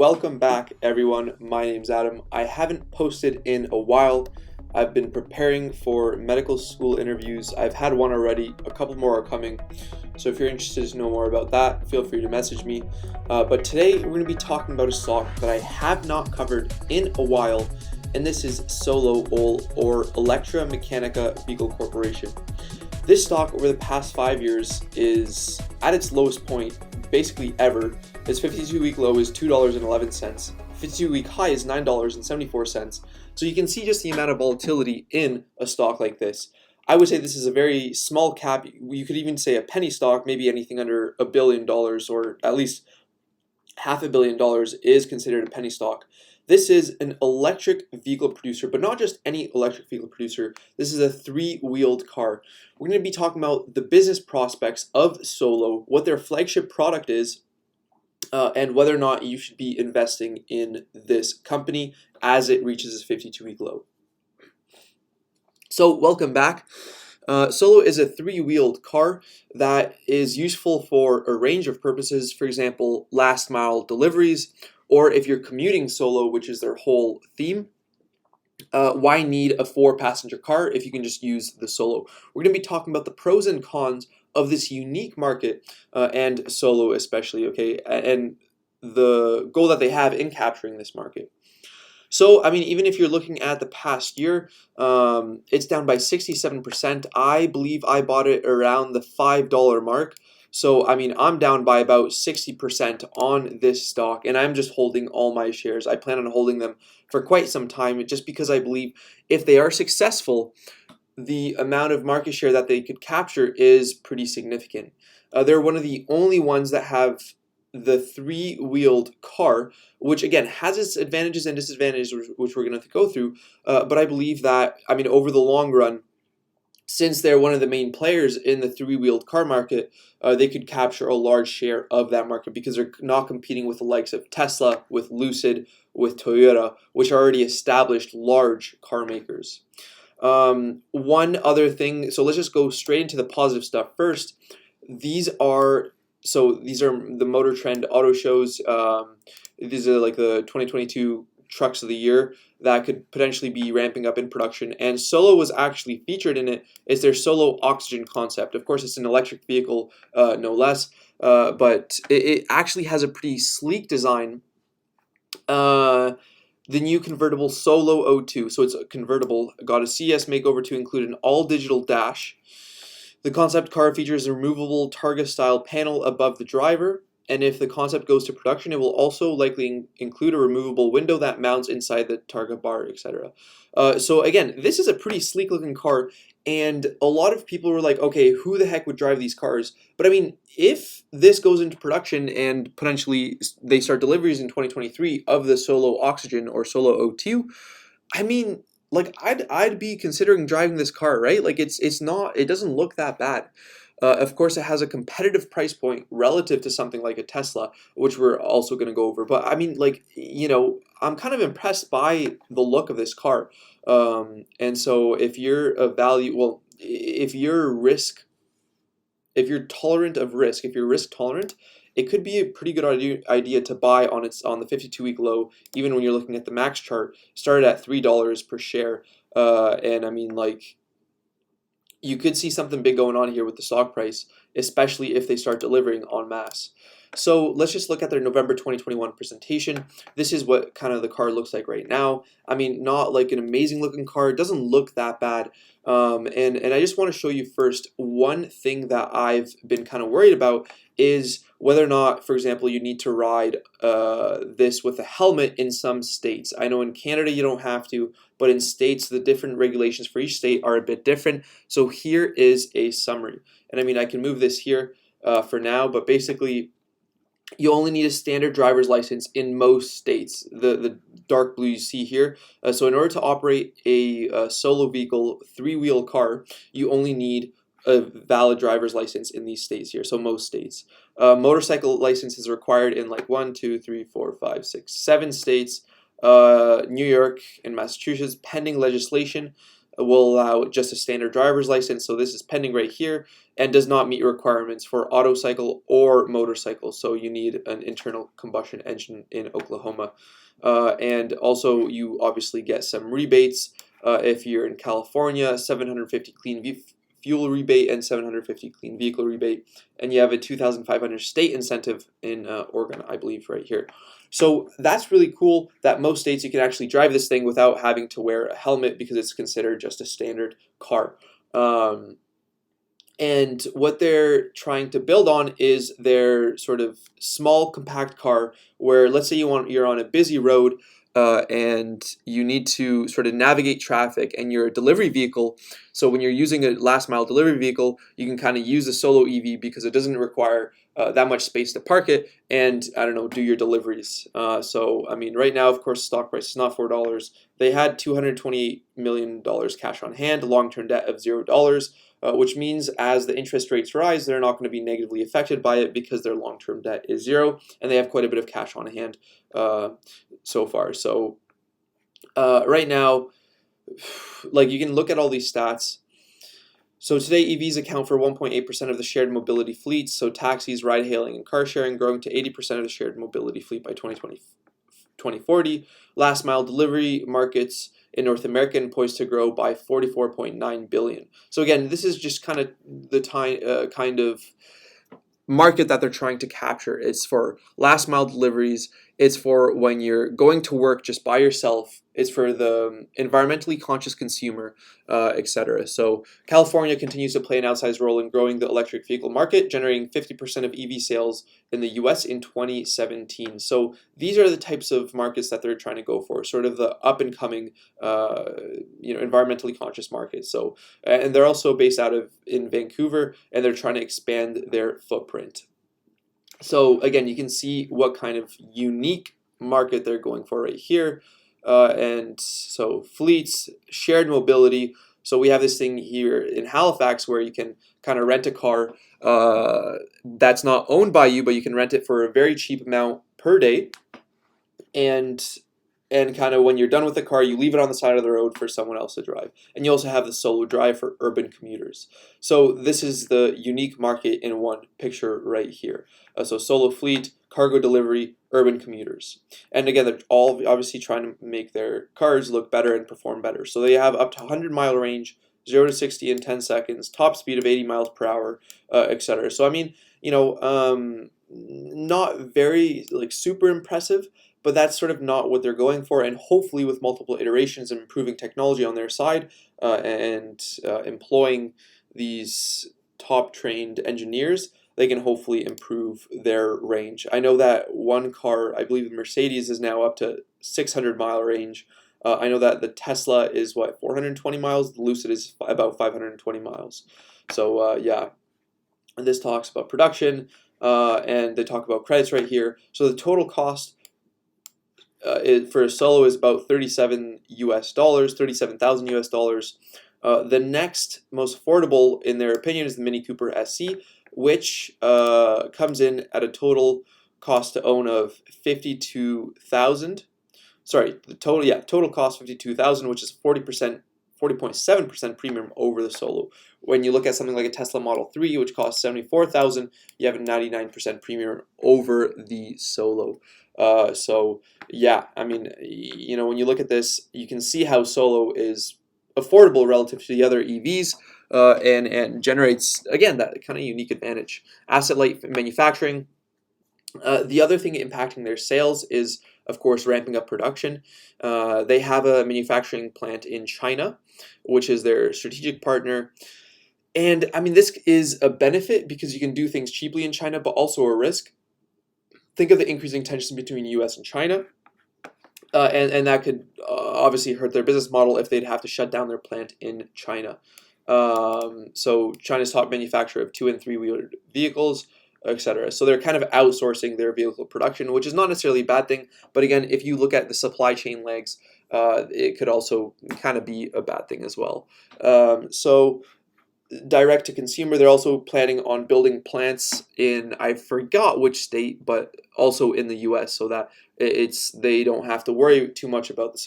Welcome back, everyone. My name's Adam. I haven't posted in a while. I've been preparing for medical school interviews. I've had one already, a couple more are coming. So if you're interested to know more about that, feel free to message me. But today we're going to be talking about a stock that I have not covered in a while, and this is Solo or Electra Meccanica Vehicle Corporation. This stock over the past 5 years is at its lowest point basically ever. Its 52-week low is $2.11. 52-week high is $9.74. So you can see just the amount of volatility in a stock like this. I would say this is a very small cap. You could even say a penny stock, maybe anything under $1 billion or at least $500 million is considered a penny stock. This is an electric vehicle producer, but not just any electric vehicle producer. This is a three-wheeled car. We're going to be talking about the business prospects of Solo, what their flagship product is, and whether or not you should be investing in this company as it reaches its 52-week low. So welcome back. Solo is a three-wheeled car that is useful for a range of purposes. For example, last mile deliveries, or if you're commuting solo, which is their whole theme. Why need a 4-passenger car if you can just use the Solo? We're going to be talking about the pros and cons of this unique market and Solo especially, okay, and the goal that they have in capturing this market. So, I mean, even if you're looking at the past year, it's down by 67%. I believe I bought it around the $5 mark. So, I mean, I'm down by about 60% on this stock, and I'm just holding all my shares. I plan on holding them for quite some time just because I believe if they are successful, the amount of market share that they could capture is pretty significant. They're one of the only ones that have the three-wheeled car, which again has its advantages and disadvantages, which we're going to go through. But I believe that, I mean, over the long run, since they're one of the main players in the three-wheeled car market, they could capture a large share of that market because they're not competing with the likes of Tesla, with Lucid, with Toyota, which are already established large car makers. One other thing, so let's just go straight into the positive stuff first. These are the Motor Trend auto shows. These are like the 2022 trucks of the year that could potentially be ramping up in production, and Solo was actually featured in it. It's their Solo Oxygen concept. Of course, it's an electric vehicle, no less, but it actually has a pretty sleek design. The new convertible Solo O2, so it's a convertible, got a CS makeover to include an all-digital dash. The concept car features a removable Targa-style panel above the driver, and if the concept goes to production, it will also likely include a removable window that mounts inside the Targa bar, etc. So again, this is a pretty sleek-looking car, and a lot of people were like, okay, who the heck would drive these cars? But I mean, if this goes into production and potentially they start deliveries in 2023 of the Solo Oxygen or Solo O2, I mean, like I'd be considering driving this car, right? Like it doesn't look that bad. Of course, it has a competitive price point relative to something like a Tesla, which we're also going to go over. But I mean, like, you know, I'm kind of impressed by the look of this car. And so if you're if you're tolerant of risk, if you're risk tolerant, it could be a pretty good idea to buy on the 52-week low, even when you're looking at the max chart, started at $3 per share. And I mean, like, you could see something big going on here with the stock price, especially if they start delivering en masse. So let's just look at their November 2021 presentation. This is what kind of the car looks like right now. I mean, not like an amazing looking car. It doesn't look that bad. And I just want to show you first one thing that I've been kind of worried about is whether or not, for example, you need to ride this with a helmet in some states. I know in Canada you don't have to, but in states the different regulations for each state are a bit different. So here is a summary. And I mean, I can move this here for now, but basically you only need a standard driver's license in most states, the dark blue you see here. So in order to operate a Solo vehicle, three-wheel car, you only need a valid driver's license in these states here, so most states. Motorcycle license is required in like 1, 2, 3, 4, 5, 6, 7 states. New York and Massachusetts, pending legislation. will allow just a standard driver's license. So this is pending right here, and does not meet requirements for autocycle or motorcycle. So you need an internal combustion engine in Oklahoma. And also you obviously get some rebates if you're in California, 750 fuel rebate and 750 clean vehicle rebate, and you have a 2,500 state incentive in Oregon, I believe, right here. So that's really cool that most states you can actually drive this thing without having to wear a helmet because it's considered just a standard car. And what they're trying to build on is their sort of small compact car where, let's say you're on a busy road and you need to sort of navigate traffic and you're a delivery vehicle. So when you're using a last mile delivery vehicle, you can kind of use a solo EV because it doesn't require that much space to park it and, I don't know, do your deliveries. So, I mean, right now, of course, stock price is not $4. They had $228 million cash on hand, long-term debt of $0. Which means as the interest rates rise, they're not going to be negatively affected by it because their long-term debt is zero, and they have quite a bit of cash on hand so far. So right now, like you can look at all these stats. So today, EVs account for 1.8% of the shared mobility fleets. So taxis, ride-hailing, and car sharing growing to 80% of the shared mobility fleet by 2040. Last mile delivery markets in North America and poised to grow by 44.9 billion. So again, this is just kind of the kind of market that they're trying to capture. It's for last mile deliveries. It's for when you're going to work just by yourself. It's for the environmentally conscious consumer, etc. So California continues to play an outsized role in growing the electric vehicle market, generating 50% of EV sales in the US in 2017. So these are the types of markets that they're trying to go for, sort of the up and coming, environmentally conscious markets. So, and they're also based out of in Vancouver, and they're trying to expand their footprint. So again, you can see what kind of unique market they're going for right here. And so fleets, shared mobility. So we have this thing here in Halifax where you can kind of rent a car that's not owned by you, but you can rent it for a very cheap amount per day. And kind of when you're done with the car, you leave it on the side of the road for someone else to drive. And you also have the solo drive for urban commuters. So this is the unique market in one picture right here. So solo fleet, cargo delivery, urban commuters. And again, they're all obviously trying to make their cars look better and perform better. So they have up to 100-mile range, 0 to 60 in 10 seconds, top speed of 80 miles per hour, etc. So I mean, not very like super impressive, but that's sort of not what they're going for. And hopefully with multiple iterations and improving technology on their side and employing these top trained engineers, they can hopefully improve their range. I know that one car, I believe the Mercedes, is now up to 600-mile range. I know that the Tesla is 420 miles. The Lucid is about 520 miles. So yeah, and this talks about production and they talk about credits right here. So the total cost for a solo is about $37 US. The next most affordable, in their opinion, is the Mini Cooper SC, which comes in at a total cost to own of $52,000. Sorry, the total cost $52,000, which is 40.7% premium over the Solo. When you look at something like a Tesla Model 3, which costs $74,000, you have a 99% premium over the Solo. So yeah, I mean, when you look at this, you can see how Solo is affordable relative to the other EVs, and generates, again, that kind of unique advantage. Asset-light manufacturing. The other thing impacting their sales is, of course, ramping up production. They have a manufacturing plant in China, which is their strategic partner. And I mean, this is a benefit because you can do things cheaply in China, but also a risk. Think of the increasing tension between US and China. And that could obviously hurt their business model if they'd have to shut down their plant in China. So China's top manufacturer of 2- and 3-wheeler vehicles, etc. So they're kind of outsourcing their vehicle production, which is not necessarily a bad thing. But again, if you look at the supply chain legs, it could also kind of be a bad thing as well. So direct to consumer, they're also planning on building plants in, I forgot which state, but also in the US, so that they don't have to worry too much about the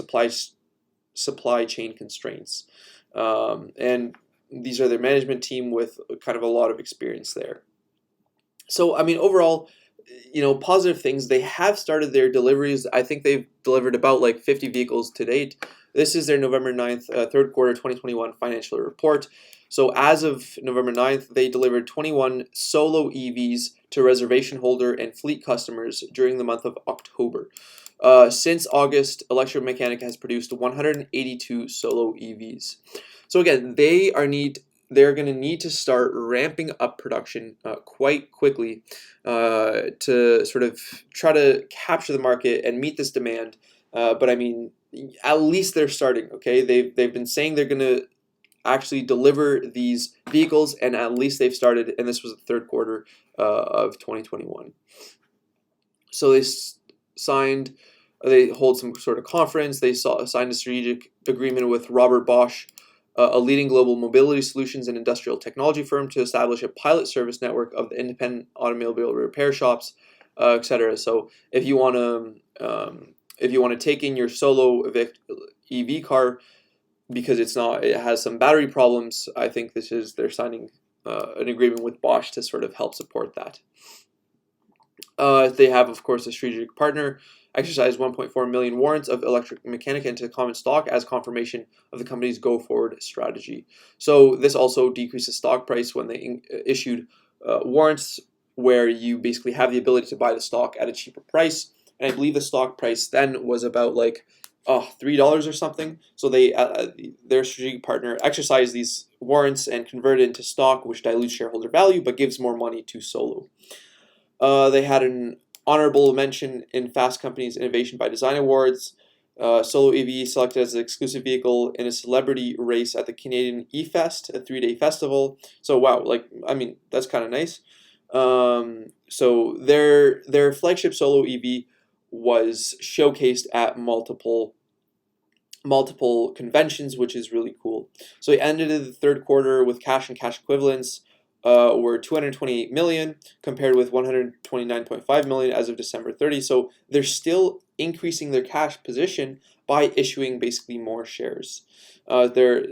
supply chain constraints. and these are their management team with kind of a lot of experience there. So, I mean, overall, positive things. They have started their deliveries. I think they've delivered about like 50 vehicles to date. This is their November 9th, third quarter 2021 financial report. So as of November 9th, they delivered 21 solo EVs to reservation holder and fleet customers during the month of October. Since August, Electra Meccanica has produced 182 solo EVs. So again, they're going to need to start ramping up production quite quickly to sort of try to capture the market and meet this demand. But I mean, at least they're starting. Okay, they've been saying they're going to actually deliver these vehicles, and at least they've started. And this was the third quarter of 2021. So signed. They hold some sort of conference. They signed a strategic agreement with Robert Bosch, a leading global mobility solutions and industrial technology firm, to establish a pilot service network of the independent automobile repair shops, etc. So if you want to take in your solo EV car because it has some battery problems, I think they're signing an agreement with Bosch to sort of help support that. They have, of course, a strategic partner exercised 1.4 million warrants of Electra Meccanica into common stock as confirmation of the company's go-forward strategy. So this also decreases stock price when they issued warrants, where you basically have the ability to buy the stock at a cheaper price. And I believe the stock price then was about like $3 or something. So their strategic partner exercised these warrants and converted into stock, which dilutes shareholder value but gives more money to Solo. They had an honorable mention in Fast Company's Innovation by Design Awards. Solo EV selected as an exclusive vehicle in a celebrity race at the Canadian E-Fest, a 3-day festival. So wow, that's kind of nice. So their flagship Solo EV was showcased at multiple conventions, which is really cool. So he ended the third quarter with cash and cash equivalents were 228 million compared with 129.5 million as of December 30. So they're still increasing their cash position by issuing basically more shares. They're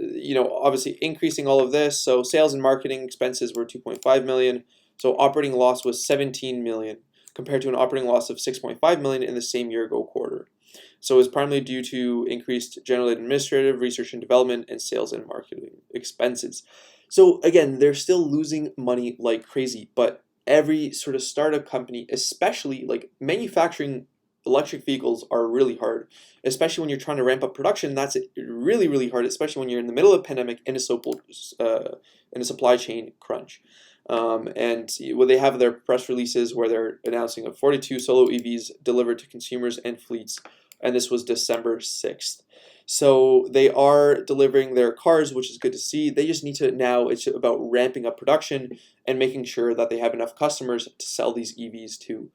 obviously increasing all of this. So sales and marketing expenses were 2.5 million. So operating loss was 17 million compared to an operating loss of 6.5 million in the same year ago quarter. So it's primarily due to increased general administrative, research and development, and sales and marketing expenses. So again, they're still losing money like crazy, but every sort of startup company, especially like manufacturing electric vehicles, are really hard, especially when you're trying to ramp up production. That's really, really hard, especially when you're in the middle of a pandemic in a supply chain crunch. And they have their press releases where they're announcing of 42 solo EVs delivered to consumers and fleets, and this was December 6th. So they are delivering their cars, which is good to see. They just need to now, it's about ramping up production and making sure that they have enough customers to sell these EVs to.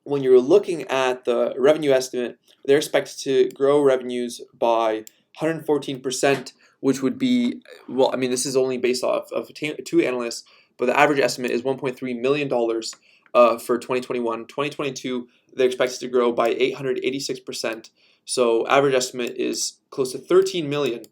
When you're looking at the revenue estimate, they're expected to grow revenues by 114%, which would be, well, I mean, this is only based off of two analysts, but the average estimate is $1.3 million for 2021. 2022, they're expected to grow by 886%. So average estimate is close to 13 million.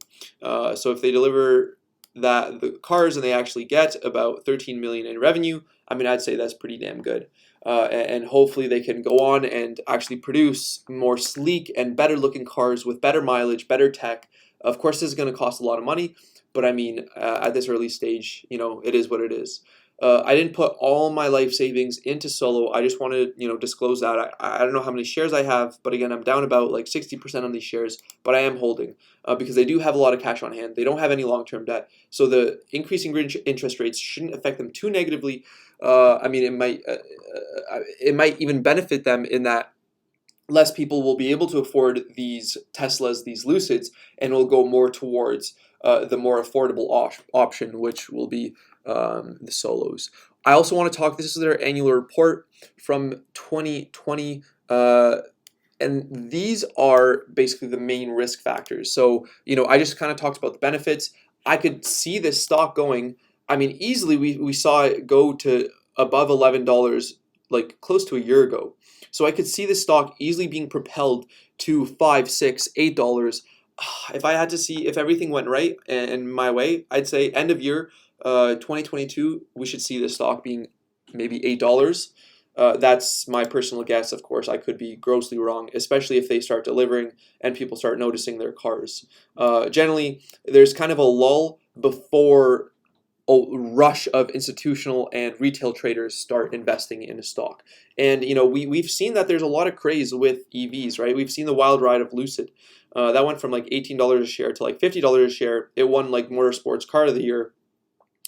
So if they deliver the cars and they actually get about 13 million in revenue, I mean, I'd say that's pretty damn good. And hopefully they can go on and actually produce more sleek and better looking cars with better mileage, better tech. Of course, this is going to cost a lot of money, but I mean, at this early stage, it is what it is. I didn't put all my life savings into Solo. I just want to, disclose that. I don't know how many shares I have, but again, I'm down about like 60% on these shares, but I am holding because they do have a lot of cash on hand. They don't have any long-term debt. So the increasing interest rates shouldn't affect them too negatively. I mean, it might even benefit them in that less people will be able to afford these Teslas, these Lucids, and will go more towards the more affordable option, which will be the Solos. I also want to talk, this is their annual report from 2020, and these are basically the main risk factors. So, I just kind of talked about the benefits. I could see this stock going, I mean, easily we saw it go to above $11 like close to a year ago. So I could see this stock easily being propelled to $5, $6, $8. if I had to see if everything went right and my way, I'd say end of year 2022, we should see the stock being maybe $8. That's my personal guess. Of course, I could be grossly wrong, especially if they start delivering and people start noticing their cars. Generally, there's kind of a lull before a rush of institutional and retail traders start investing in a stock. And we've seen that there's a lot of craze with EVs, right? We've seen the wild ride of Lucid. That went from like $18 a share to like $50 a share. It won like Motorsports Car of the Year,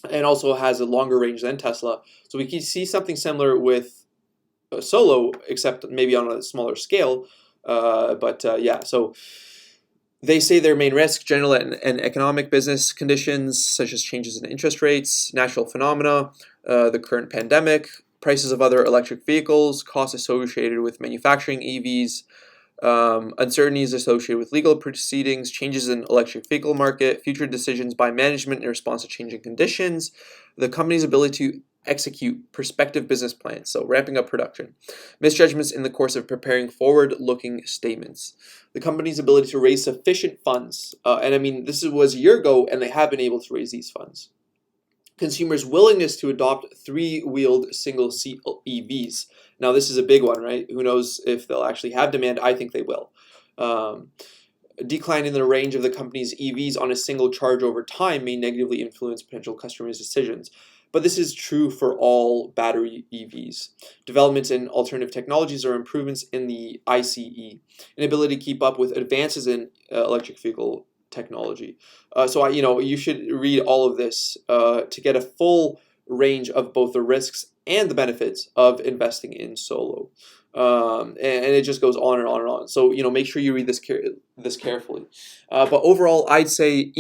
and also has a longer range than Tesla. So we can see something similar with Solo, except maybe on a smaller scale. But yeah, so they say their main risk, general and economic business conditions, such as changes in interest rates, natural phenomena, the current pandemic, prices of other electric vehicles, costs associated with manufacturing EVs, uncertainties associated with legal proceedings, changes in electric vehicle market, future decisions by management in response to changing conditions, the company's ability to execute prospective business plans, so ramping up production, misjudgments in the course of preparing forward-looking statements, the company's ability to raise sufficient funds, and I mean, this was a year ago, and they have been able to raise these funds. Consumers' willingness to adopt three-wheeled single-seat EVs. Now, this is a big one, right? Who knows if they'll actually have demand? I think they will. Decline in the range of the company's EVs on a single charge over time may negatively influence potential customers' decisions. But this is true for all battery EVs. Developments in alternative technologies or improvements in the ICE, inability to keep up with advances in electric vehicle technology. So you should read all of this to get a full range of both the risks and the benefits of investing in Solo. And it just goes on and on and on. So make sure you read this carefully. But overall, I'd say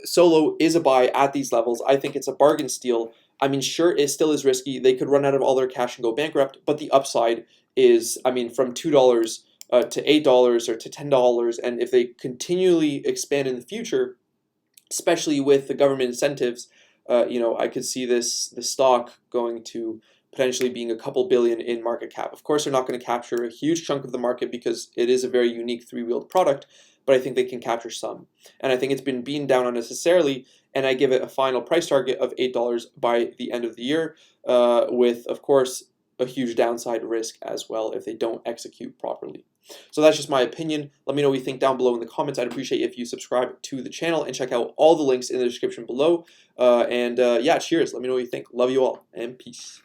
Solo is a buy at these levels. I think it's a bargain steal. I mean, sure, it still is risky. They could run out of all their cash and go bankrupt. But the upside is, I mean, from $2 to $8 or to $10, and if they continually expand in the future, especially with the government incentives, I could see the stock going to potentially being a couple billion in market cap. Of course, they're not going to capture a huge chunk of the market because it is a very unique three-wheeled product, but I think they can capture some. And I think it's been beaten down unnecessarily, and I give it a final price target of $8 by the end of the year, with, of course, a huge downside risk as well if they don't execute properly. So that's just my opinion. Let me know what you think down below in the comments. I'd appreciate if you subscribe to the channel and check out all the links in the description below. Yeah, cheers. Let me know what you think. Love you all, and peace.